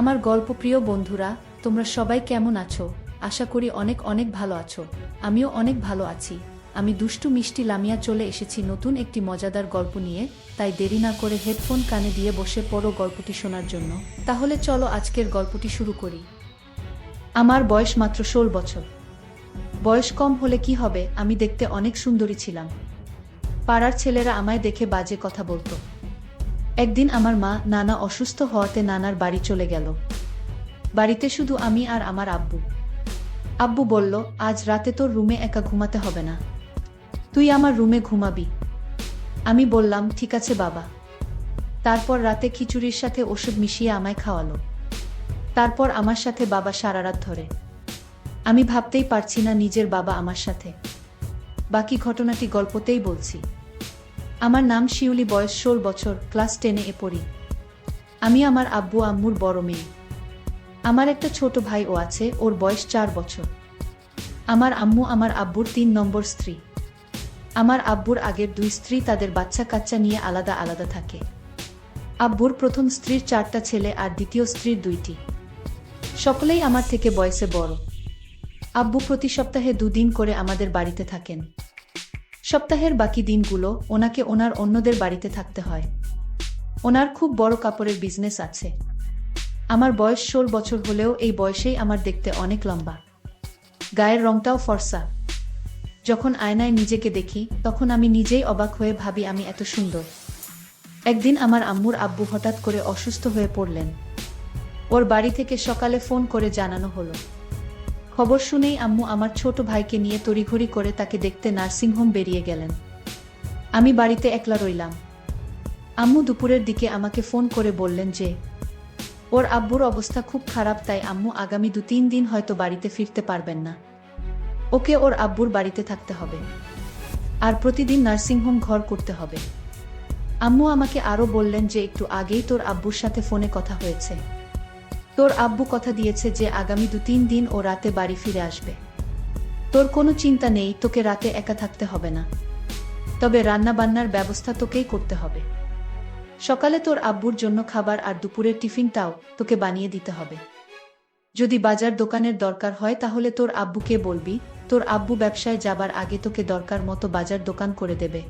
আমার গল্পপ্রিয় বন্ধুরা, তোমরা সবাই কেমন আছো? আশা করি অনেক অনেক ভালো আছো। আমিও অনেক ভালো আছি। আমি দুষ্টু মিষ্টি লামিয়া চলে এসেছি নতুন একটি মজাদার গল্প নিয়ে, তাই দেরি না করে হেডফোন কানে দিয়ে বসে পড়ো গল্পটি শোনার জন্য। তাহলে চলো আজকের গল্পটি শুরু করি। আমার বয়স মাত্র 16 বছর। বয়স কম হলে কি হবে, আমি দেখতে অনেক সুন্দরী ছিলাম। পাড়ার ছেলেরা আমায় দেখে বাজে কথা বলতো। একদিন আমার মা নানা অসুস্থ হওয়াতে নানার বাড়ি চলে গেল। বাড়িতে শুধু আমি আর আমার আব্বু। আব্বু বলল, আজ রাতে তোর রুমে একা ঘুমাতে হবে না, তুই আমার রুমে ঘুমাবি। আমি বললাম, ঠিক আছে বাবা। তারপর রাতে খিচুড়ির সাথে ওষুধ মিশিয়ে আমায় খাওয়ালো। তারপর আমার সাথে বাবা সারা রাত ধরে। আমি ভাবতেই পারছি না নিজের বাবা আমার সাথে। বাকি ঘটনাটি গল্পতেই বলছি। আমার নাম শিউলি, বয়স 16 বছর, ক্লাস 10-এ পড়ি। আমি আমার আব্বু আম্মুর বড় মেয়ে। আমার একটা ছোট ভাইও আছে, ওর বয়স 4 বছর। আমার আম্মু আমার আব্বুর 3 নম্বর স্ত্রী। আমার আব্বুর আগের 2 স্ত্রী তাদের বাচ্চা কাচ্চা নিয়ে আলাদা আলাদা থাকে। আব্বুর প্রথম স্ত্রীর 4টা ছেলে আর দ্বিতীয় স্ত্রীর 2টি। সকলেই আমার থেকে বয়সে বড়। আব্বু প্রতি সপ্তাহে 2 দিন করে আমাদের বাড়িতে থাকেন। সপ্তাহের বাকি দিনগুলো ওনাকে ওনার অন্যদের বাড়িতে থাকতে হয়। ওনার খুব বড় কাপড়ের বিজনেস আছে। আমার বয়স 16 বছর হলেও এই বয়সেই আমার দেখতে অনেক লম্বা। গায়ের রংটাও ফর্সা। যখন আয়নায় নিজেকে দেখি তখন আমি নিজেই অবাক হয়ে ভাবি আমি এত সুন্দর। একদিন আমার আম্মুর আব্বু হঠাৎ করে অসুস্থ হয়ে পড়লেন। ওর বাড়ি থেকে সকালে ফোন করে জানানো হলো। খবর শুনেই আম্মু আমার ছোট ভাইকে নিয়ে তড়িঘড়ি করে তাকে দেখতে নার্সিংহোম বেরিয়ে গেলেন। আমি বাড়িতে একলা রইলাম। আম্মু দুপুরের দিকে আমাকে ফোন করে বললেন যে ওর আব্বুর অবস্থা খুব খারাপ, তাই আম্মু আগামী 2-3 দিন হয়তো বাড়িতে ফিরতে পারবেন না। ওকে ওর আব্বুর বাড়িতে থাকতে হবে আর প্রতিদিন নার্সিংহোম ঘর করতে হবে। আম্মু আমাকে আরও বললেন যে একটু আগেই তোর আব্বুর সাথে ফোনে কথা হয়েছে। তোর আব্বু কথা দিয়েছে যে আগামী 2-3 দিন ও রাতে বাড়ি ফিরে আসবে। তোর কোনো চিন্তা নেই, তোকে রাতে একা থাকতে হবে না। তবে রান্না বান্নার ব্যবস্থা তোকেই করতে হবে। সকালে তোর আব্বুর জন্য খাবার আর দুপুরের টিফিনটাও তোকে বানিয়ে দিতে হবে। যদি বাজার দোকানের দরকার হয় তাহলে তোর আব্বুকে বলবি, তোর আব্বু ব্যবসায় যাবার আগে তোকে দরকার মতো বাজার দোকান করে দেবে।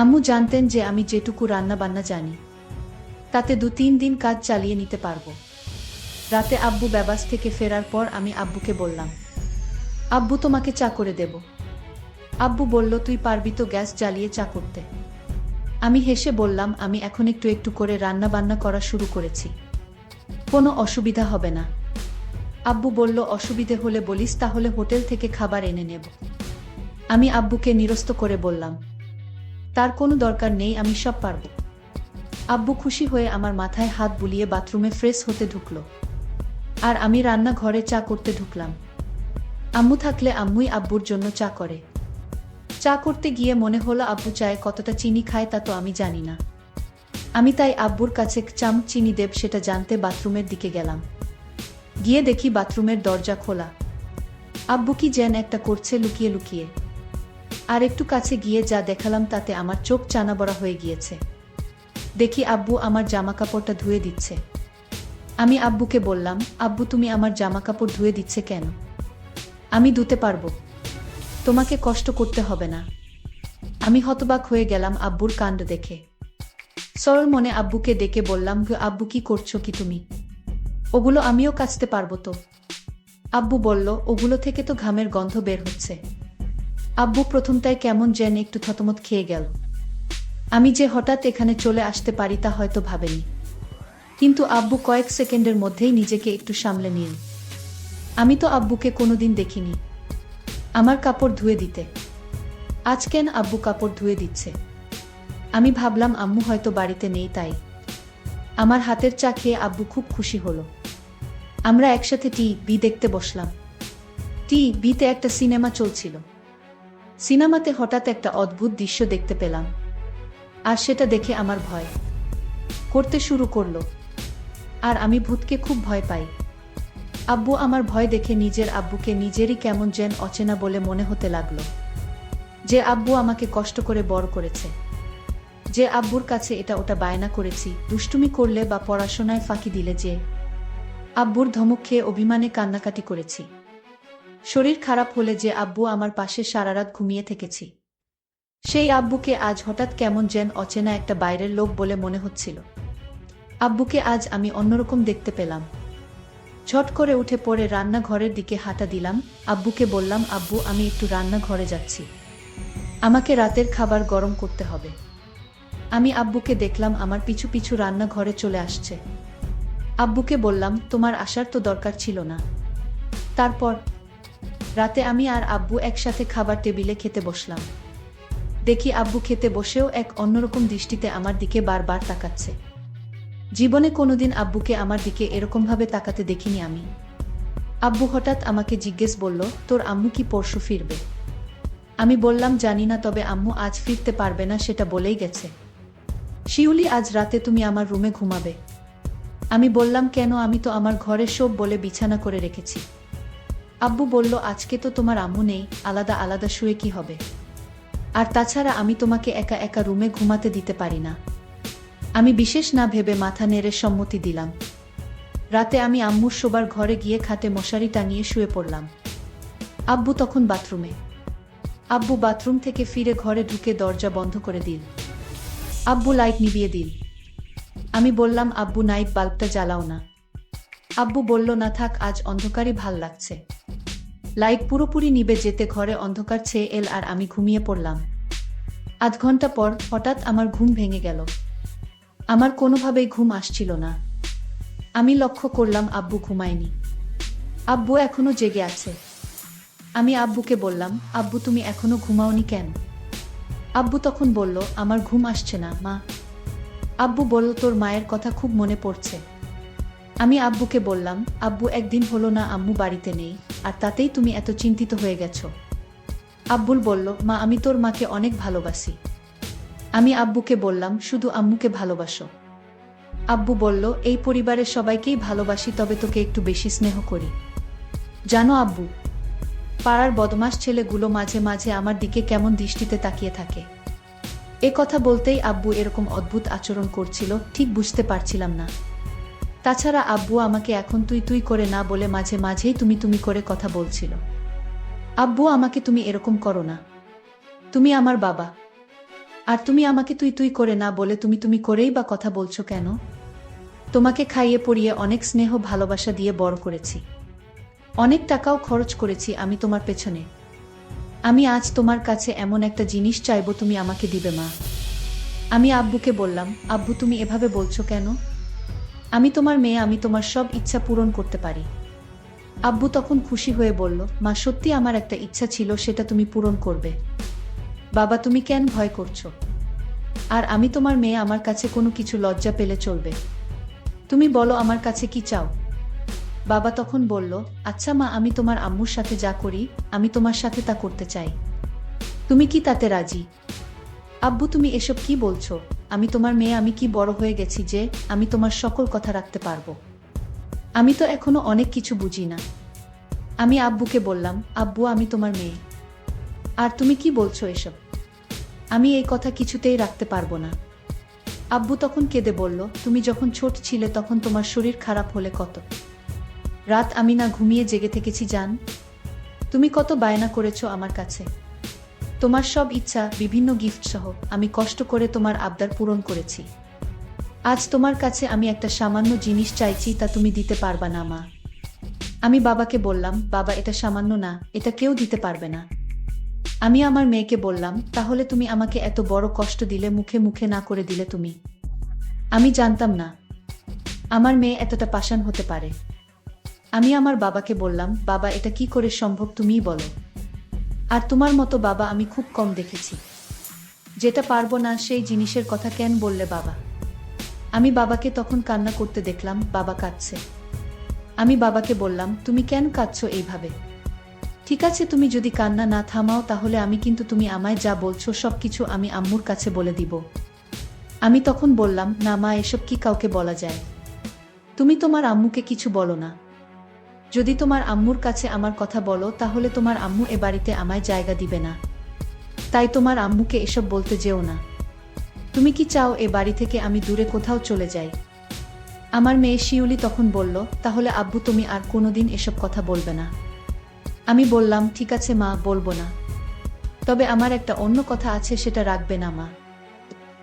আম্মু জানতেন যে আমি যেটুকু রান্না বান্না জানি তাতে 2-3 দিন কাজ চালিয়ে নিতে পারবো। রাতে আব্বু ব্যবাস থেকে ফেরার পর আমি আব্বুকে বললাম, আব্বু তোমাকে চা করে দেব। আব্বু বলল, তুই পারবি তো গ্যাস জ্বালিয়ে চা করতে? আমি হেসে বললাম, আমি এখন একটু একটু করে রান্না বান্না করা শুরু করেছি, কোনো অসুবিধা হবে না। আব্বু বলল, অসুবিধে হলে বলিস, তাহলে হোটেল থেকে খাবার এনে নেব। আমি আব্বুকে নিরস্ত করে বললাম, তার কোনো দরকার নেই, আমি সব পারব। আব্বু খুশি হয়ে আমার মাথায় হাত বুলিয়ে বাথরুমে ফ্রেশ হতে ঢুকলো আর আমি রান্নাঘরে চা করতে ঢুকলাম। আম্মু থাকলে আম্মুই আব্বুর জন্য চা করে। চা করতে গিয়ে মনে হলো আব্বু চায়ে কতটা চিনি খায় তা তো আমি জানি না। আমি তাই আব্বুর কাছে চামচ চিনি দেব সেটা জানতে বাথরুমের দিকে গেলাম। গিয়ে দেখি বাথরুমের দরজা খোলা। আব্বু কি যেন একটা করছে লুকিয়ে লুকিয়ে। আর একটু কাছে গিয়ে যা দেখালাম তাতে আমার চোখ চানাবড়া হয়ে গিয়েছে। দেখি আব্বু আমার জামা কাপড়টা ধুয়ে দিচ্ছে। আমি আব্বুকে বললাম, আব্বু তুমি আমার জামা কাপড় ধুয়ে দিচ্ছে কেন? আমি ধুতে পারবো, তোমাকে কষ্ট করতে হবে না। আমি হতবাক হয়ে গেলাম আব্বুর কাণ্ড দেখে। সরল মনে আব্বুকে ডেকে বললাম, আব্বু কি করছো কি তুমি? ওগুলো আমিও কাচতে পারবো তো? আব্বু বলল, ওগুলো থেকে তো ঘামের গন্ধ বের হচ্ছে। আব্বু প্রথমটায় কেমন যেন একটু থতমত খেয়ে গেল। আমি যে হঠাৎ এখানে চলে আসতে পারি তা হয়তো ভাবেনি। কিন্তু আব্বু কয়েক সেকেন্ডের মধ্যেই নিজেকে একটু সামলে নিল। আমি তো আব্বুকে কোনোদিন দেখিনি আমার কাপড় ধুয়ে দিতে। আজ কেন আব্বু কাপড় ধুয়ে দিচ্ছে? আমি ভাবলাম আম্মু হয়তো বাড়িতে নেই তাই। আমার হাতের চা খেয়ে আব্বু খুব খুশি হলো। আমরা একসাথে টিভি দেখতে বসলাম। টিভিতে একটা সিনেমা চলছিল। সিনেমাতে হঠাৎ একটা অদ্ভুত দৃশ্য দেখতে পেলাম আর সেটা দেখে আমার ভয় করতে শুরু করলো। আর আমি ভূতকে খুব ভয় পাই। আব্বু আমার ভয় দেখে নিজের আব্বুকে নিজেরই কেমন যেন অচেনা বলে মনে হতে লাগলো। যে আব্বু আমাকে কষ্ট করে বড় করেছে, যে আব্বুর কাছে এটা ওটা বায়না করেছি, দুষ্টুমি করলে বা পড়াশোনায় ফাঁকি দিলে যে আব্বুর ধমক খেয়ে অভিমানে কান্নাকাটি করেছি। শরীর খারাপ হলে যে আব্বু আমার পাশে সারারাত ঘুমিয়ে থেকেছি, সেই আব্বুকে আজ হঠাৎ কেমন যেন অচেনা একটা বাইরের লোক বলে মনে হচ্ছিল। আব্বুকে আজ আমি অন্যরকম দেখতে পেলাম। ঝট করে উঠে পড়ে রান্নাঘরের দিকে হাঁটা দিলাম। আব্বুকে বললাম, আব্বু আমি একটু রান্নাঘরে যাচ্ছি, আমাকে রাতের খাবার গরম করতে হবে। আমি আব্বুকে দেখলাম আমার পিছু পিছু রান্নাঘরে চলে আসছে। আব্বুকে বললাম, তোমার আসার তো দরকার ছিল না। তারপর রাতে আমি আর আব্বু একসাথে খাবার টেবিলে খেতে বসলাম। দেখি আব্বু খেতে বসেও এক অন্যরকম দৃষ্টিতে আমার দিকে বারবার তাকাচ্ছে। জীবনে কোনোদিন আব্বুকে আমার দিকে এরকমভাবে তাকাতে দেখিনি আমি। আব্বু হঠাৎ আমাকে জিজ্ঞেস বলল, তোর আম্মু কি পরশু ফিরবে? আমি বললাম, জানি না, তবে আম্মু আজ ফিরতে পারবে না সেটা বলেই গেছে। শিউলি, আজ রাতে তুমি আমার রুমে ঘুমাবে। আমি বললাম, কেন? আমি তো আমার ঘরে সব বলে বিছানা করে রেখেছি। আব্বু বলল, আজকে তো তোমার আম্মু নেই, আলাদা আলাদা শুয়ে কি হবে? আর তাছাড়া আমি তোমাকে একা একা রুমে ঘুমাতে দিতে পারি না। আমি বিশেষ না ভেবে মাথা নেড়ে সম্মতি দিলাম। রাতে আমি আম্মুর শোবার ঘরে গিয়ে খাটে মশারি টাঙিয়ে শুয়ে পড়লাম। আব্বু তখন বাথরুমে। আব্বু বাথরুম থেকে ফিরে ঘরে ঢুকে দরজা বন্ধ করে দিল। আব্বু লাইট নিভিয়ে দিল। আমি বললাম, আব্বু নাইট বাল্বটা জ্বালাও না। আব্বু বলল, না থাক, আজ অন্ধকারই ভাল লাগছে। লাইট পুরোপুরি নিভে যেতে ঘরে অন্ধকার ছেয়ে এল আর আমি ঘুমিয়ে পড়লাম। আধ ঘন্টা পর হঠাৎ আমার ঘুম ভেঙে গেল। আমার কোনোভাবেই ঘুম আসছিল না। আমি লক্ষ্য করলাম আব্বু ঘুমায়নি। আব্বু এখনো জেগে আছে। আমি আব্বুকে বললাম, আব্বু তুমি এখনো ঘুমাওনি কেন? আব্বু তখন বলল, আমার ঘুম আসছে না মা। আব্বু বলল, তোর মায়ের কথা খুব মনে পড়ছে। আমি আব্বুকে বললাম, আব্বু একদিন হলো না আম্মু বাড়িতে নেই, আর তাতেই তুমি এত চিন্তিত হয়ে গেছো। আব্বুল বলল, মা আমি তোর মাকে অনেক ভালোবাসি। আমি আব্বুকে বললাম, শুধু আম্মুকে ভালোবাসো? আব্বু বলল, এই পরিবারের সবাইকেই ভালোবাসি, তবে তোকে একটু বেশি স্নেহ করি। জানো আব্বু, পাড়ার বদমাস ছেলেগুলো মাঝে মাঝে আমার দিকে কেমন দৃষ্টিতে তাকিয়ে থাকে। এ কথা বলতেই আব্বু এরকম অদ্ভুত আচরণ করছিল, ঠিক বুঝতে পারছিলাম না। তাছাড়া আব্বু আমাকে এখন তুই তুই করে না বলে মাঝে মাঝেই তুমি তুমি করে কথা বলছিল। আব্বু, আমাকে তুমি এরকম করো না, তুমি আমার বাবা। আর তুমি আমাকে তুই তুই করে না বলে তুমি তুমি করেই বা কথা বলছো কেন? তোমাকে খাইয়ে পরিয়ে অনেক স্নেহ ভালোবাসা দিয়ে বড় করেছি, অনেক টাকাও খরচ করেছি আমি তোমার পেছনে। আমি আজ তোমার কাছে এমন একটা জিনিস চাইবো, তুমি আমাকে দিবে মা? আমি আব্বুকে বললাম, আব্বু তুমি এভাবে বলছো কেন? আমি তোমার মেয়ে, আমি তোমার সব ইচ্ছা পূরণ করতে পারি। আব্বু তখন খুশি হয়ে বলল, মা সত্যি আমার একটা ইচ্ছা ছিল, সেটা তুমি পূরণ করবে। বাবা তুমি কেন ভয় করছো? আর আমি তোমার মেয়ে, আমার কাছে কোনো কিছু লজ্জা পেলে চলবে। তুমি বলো আমার কাছে কি চাও? বাবা তখন বলল, আচ্ছা মা, আমি তোমার আম্মুর সাথে যা করি আমি তোমার সাথে তা করতে চাই, তুমি কি তাতে রাজি? আব্বু তুমি এসব কি বলছো? আমি তোমার মেয়ে, আমি কি বড় হয়ে গেছি যে আমি তোমার সকল কথা রাখতে পারবো? আমি তো এখনো অনেক কিছু বুঝি না। আমি আব্বুকে বললাম, আব্বু আমি তোমার মেয়ে, আর তুমি কি বলছো এসব? আমি এই কথা কিছুতেই রাখতে পারবো না। আব্বু তখন কেঁদে বলল, তুমি যখন ছোট ছিলে তখন তোমার শরীর খারাপ হলে কত রাত আমি না ঘুমিয়ে জেগে থেকেছি জান। তুমি কত বায়না করেছো আমার কাছে, তোমার সব ইচ্ছা, বিভিন্ন গিফট সহ আমি কষ্ট করে তোমার আবদার পূরণ করেছি। আজ তোমার কাছে আমি একটা সামান্য জিনিস চাইছি, তা তুমি দিতে পারবা না মা। আমি বাবাকে বললাম, বাবা এটা সামান্য না, এটা কেউ দিতে পারবে না। আমি আমার মেয়েকে বললাম, তাহলে তুমি আমাকে এত বড় কষ্ট দিলে, মুখে মুখে না করে দিলে তুমি? আমি জানতাম না আমার মেয়ে এতটা পাষাণ হতে পারে। আমি আমার বাবাকে বললাম, বাবা এটা কি করে সম্ভব, তুমিই বলো। আর তোমার মতো বাবা আমি খুব কম দেখেছি। যেটা পারবো না সেই জিনিসের কথা কেন বললে বাবা? আমি বাবাকে তখন কান্না করতে দেখলাম, বাবা কাঁদছে। আমি বাবাকে বললাম, তুমি কেন কাঁদছো এইভাবে? ঠিক আছে, তুমি যদি কান্না না থামাও তাহলে আমি কিন্তু তুমি আমায় যা বলছো সবকিছু আমি আম্মুর কাছে বলে দিব। আমি তখন বললাম, না মা, এসব কি কাউকে বলা যায়? তুমি তোমার আম্মুকে কিছু বলো না। যদি তোমার আম্মুর কাছে আমার কথা বলো তাহলে তোমার আম্মু এ বাড়িতে আমায় জায়গা দিবে না। তাই তোমার আম্মুকে এসব বলতে যেও না। তুমি কি চাও এ বাড়ি থেকে আমি দূরে কোথাও চলে যাই? আমার মেয়ে শিউলি তখন বলল, তাহলে আব্বু তুমি আর কোনোদিন এসব কথা বলবে না? আমি বললাম, ঠিক আছে মা, বলবো না। তবে আমার একটা অন্য কথা আছে, সেটা রাখবে না মা?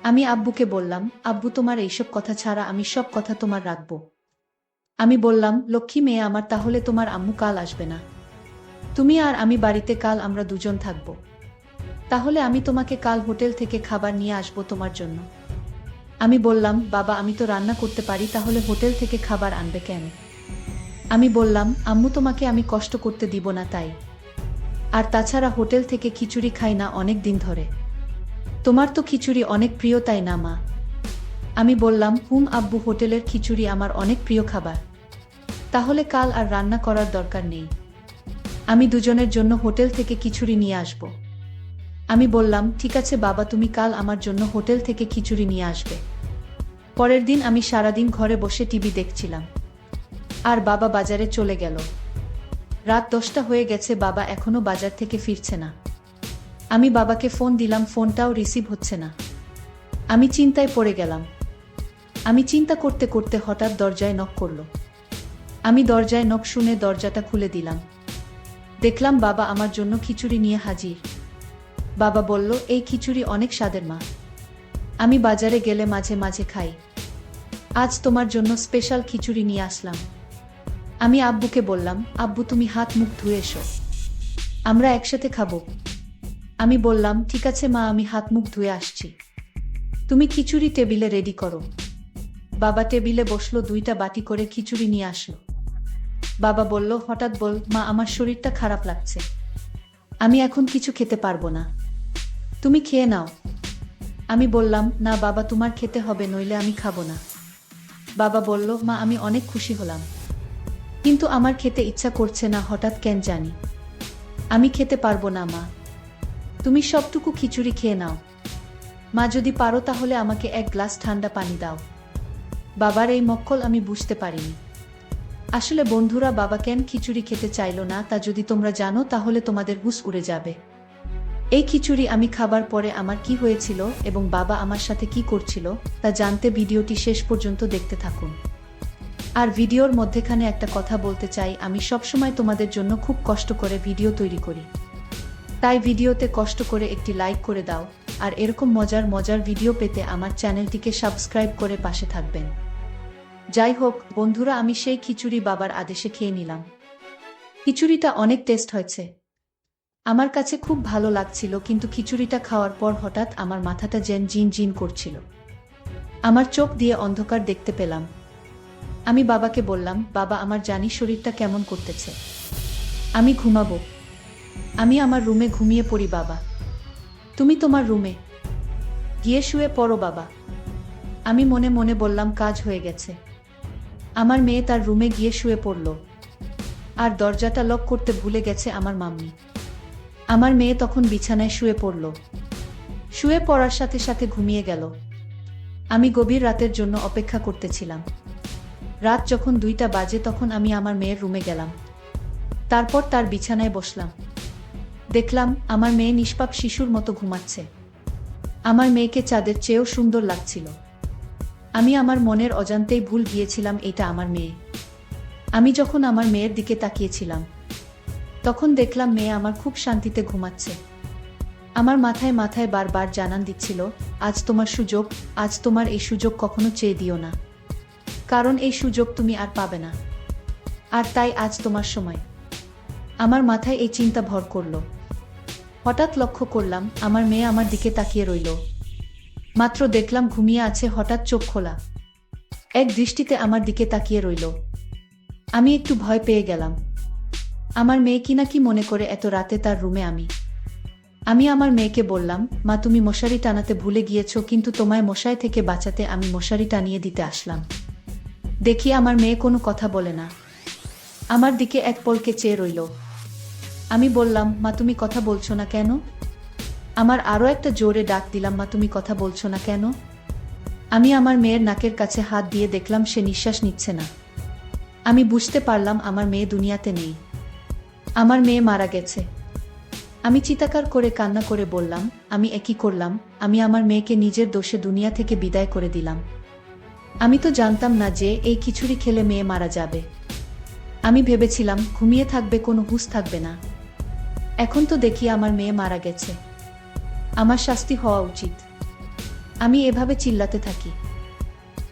আমি আব্বুকে বললাম, আব্বু তোমার এইসব কথা ছাড়া আমি সব কথা তোমার রাখবো। আমি বললাম, লক্ষ্মী মেয়ে আমার, তাহলে তোমার আম্মু কাল আসবে না? তুমি আর আমি বাড়িতে কাল আমরা দুজন থাকব। তাহলে আমি তোমাকে কাল হোটেল থেকে খাবার নিয়ে আসবো তোমার জন্য। আমি বললাম, বাবা আমি তো রান্না করতে পারি, তাহলে হোটেল থেকে খাবার আনবে কেন? আমি বললাম, আম্মু তোমাকে আমি কষ্ট করতে দিব না তাই। আর তাছাড়া হোটেল থেকে খিচুড়ি খাই না অনেক দিন ধরে। তোমার তো খিচুড়ি অনেক প্রিয় তাই না মা? আমি বললাম, আব্বু, হোটেলের খিচুড়ি আমার অনেক প্রিয় খাবার। তাহলে কাল আর রান্না করার দরকার নেই। আমি দুজনের জন্য হোটেল থেকে খিচুড়ি নিয়ে আসব। আমি বললাম, ঠিক আছে বাবা, তুমি কাল আমার জন্য হোটেল থেকে খিচুড়ি নিয়ে আসবে। পরের দিন আমি সারাদিন ঘরে বসে টিভি দেখছিলাম। আর বাবা বাজারে চলে গেল। রাত 10টা হয়ে গেছে, বাবা এখনো বাজার থেকে ফিরছে না। আমি বাবাকে ফোন দিলাম, ফোনটাও রিসিভ হচ্ছে না। আমি চিন্তায় পড়ে গেলাম। আমি চিন্তা করতে করতে হঠাৎ দরজায় নক করলো। আমি দরজায় নক শুনে দরজাটা খুলে দিলাম। দেখলাম বাবা আমার জন্য খিচুড়ি নিয়ে হাজির। বাবা বলল, এই খিচুড়ি অনেক স্বাদের মা, আমি বাজারে গেলে মাঝে মাঝে খাই। আজ তোমার জন্য স্পেশাল খিচুড়ি নিয়ে আসলাম। আমি আব্বুকে বললাম, আব্বু তুমি হাত মুখ ধুয়ে এসো, আমরা একসাথে খাবো। আমি বললাম, ঠিক আছে মা, আমি হাত মুখ ধুয়ে আসছি। তুমি খিচুড়ি টেবিলে রেডি করো। বাবা টেবিলে বসলো, 2টা বাটি করে খিচুড়ি নিয়ে আসলো। বাবা বলল, হঠাৎ বল মা, আমার শরীরটা খারাপ লাগছে, আমি এখন কিছু খেতে পারবো না, তুমি খেয়ে নাও। আমি বললাম, না বাবা, তোমার খেতে হবে, নইলে আমি খাবো না। বাবা বলল, মা আমি অনেক খুশি হলাম, কিন্তু আমার খেতে ইচ্ছা করছে না, হঠাৎ কেন জানি। আমি খেতে পারবো না মা, তুমি সবটুকু খিচুড়ি খেয়ে নাও। মা যদি পারো তাহলে আমাকে 1 গ্লাস ঠান্ডা পানি দাও। বাবার এই মক্কল আমি বুঝতে পারিনি। আসলে বন্ধুরা, বাবা কেন খিচুড়ি খেতে চাইলো না তা যদি তোমরা জানো তাহলে তোমাদের হুঁশ উড়ে যাবে। এই খিচুড়ি আমি খাবার পরে আমার কি হয়েছিল এবং বাবা আমার সাথে কি করছিল তা জানতে ভিডিওটি শেষ পর্যন্ত দেখতে থাকুন। আর ভিডিওর মধ্যেখানে একটা কথা বলতে চাই, আমি সবসময় তোমাদের জন্য খুব কষ্ট করে ভিডিও তৈরি করি, তাই ভিডিওতে কষ্ট করে একটি লাইক করে দাও। আর এরকম মজার মজার ভিডিও পেতে আমার চ্যানেলটিকে সাবস্ক্রাইব করে পাশে থাকবেন। যাই হোক বন্ধুরা, আমি সেই খিচুড়ি বাবার আদেশে খেয়ে নিলাম। খিচুড়িটা অনেক টেস্ট হয়েছে, আমার কাছে খুব ভালো লাগছিল, কিন্তু খিচুড়িটা খাওয়ার পর হঠাৎ আমার মাথাটা যেন জিন জিন করছিল, আমার চোখ দিয়ে অন্ধকার দেখতে পেলাম। আমি বাবাকে বললাম, বাবা আমার জানি শরীরটা কেমন করতেছে, আমি ঘুমাবো, আমি আমার রুমে ঘুমিয়ে পড়ি। বাবা তুমি তোমার রুমে গিয়ে শুয়ে পড়ো বাবা। আমি মনে মনে বললাম, কাজ হয়ে গেছে। আমার মেয়ে তার রুমে গিয়ে শুয়ে পড়ল, আর দরজাটা লক করতে ভুলে গেছে আমার মাম্মি। আমার মেয়ে তখন বিছানায় শুয়ে পড়ল, শুয়ে পড়ার সাথে সাথে ঘুমিয়ে গেল। আমি গভীর রাতের জন্য অপেক্ষা করতেছিলাম। রাত যখন 2টা বাজে তখন আমি আমার মেয়ের রুমে গেলাম, তারপর তার বিছানায় বসলাম। দেখলাম আমার মেয়ে নিষ্পাপ শিশুর মতো ঘুমাচ্ছে। আমার মেয়েকে চাঁদের চেয়েও সুন্দর লাগছিল। আমি আমার মনের অজান্তেই ভুল গিয়েছিলাম এটা আমার মেয়ে। আমি যখন আমার মেয়ের দিকে তাকিয়েছিলাম তখন দেখলাম মেয়ে আমার খুব শান্তিতে ঘুমাচ্ছে। আমার মাথায় মাথায় বারবার জানান দিচ্ছিল, আজ তোমার সুযোগ, আজ তোমার এই সুযোগ কখনো চেয়ে দিও না, কারণ এই সুযোগ তুমি আর পাবে না, আর তাই আজ তোমার সময়। আমার মাথায় এই চিন্তা ভর করল। হঠাৎ লক্ষ্য করলাম আমার মেয়ে আমার দিকে তাকিয়ে রইল। মাত্র দেখলাম ঘুমিয়ে আছে, হঠাৎ চোখ খোলা, এক দৃষ্টিতে আমার দিকে তাকিয়ে রইল। আমি একটু ভয় পেয়ে গেলাম। আমার মেয়ে কিনা কি মনে করে এত রাতে তার রুমে আমি আমার মেয়েকে বললাম, মা তুমি মশারি টানাতে ভুলে গিয়েছো, কিন্তু তোমায় মশায় থেকে বাঁচাতে আমি মশারি টানিয়ে দিতে আসলাম। দেখি আমার মেয়ে কোনো কথা বলে না, আমার দিকে এক পলকে চেয়ে রইল। আমি বললাম, মা তুমি কথা বলছো না কেন? আমার আরও একটা জোরে ডাক দিলাম, মা তুমি কথা বলছো না কেন? আমি আমার মেয়ের নাকের কাছে হাত দিয়ে দেখলাম সে নিঃশ্বাস নিচ্ছে না। আমি বুঝতে পারলাম আমার মেয়ে দুনিয়াতে নেই, আমার মেয়ে মারা গেছে। আমি চিৎকার করে কান্না করে বললাম, আমি একই করলাম, আমি আমার মেয়েকে নিজের দোষে দুনিয়া থেকে বিদায় করে দিলাম। আমি তো জানতাম না যে এই খিচুড়ি খেলে মেয়ে মারা যাবে। আমি ভেবেছিলাম ঘুমিয়ে থাকবে, কোনো হুঁশ থাকবে না। এখন তো দেখি আমার মেয়ে মারা গেছে। আমার শাস্তি হওয়া উচিত। আমি এভাবে চিল্লাতে থাকি।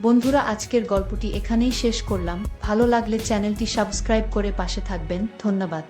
বন্ধুরা, আজকের গল্পটি এখানেই শেষ করলাম। ভালো লাগলে চ্যানেলটি সাবস্ক্রাইব করে পাশে থাকবেন। ধন্যবাদ।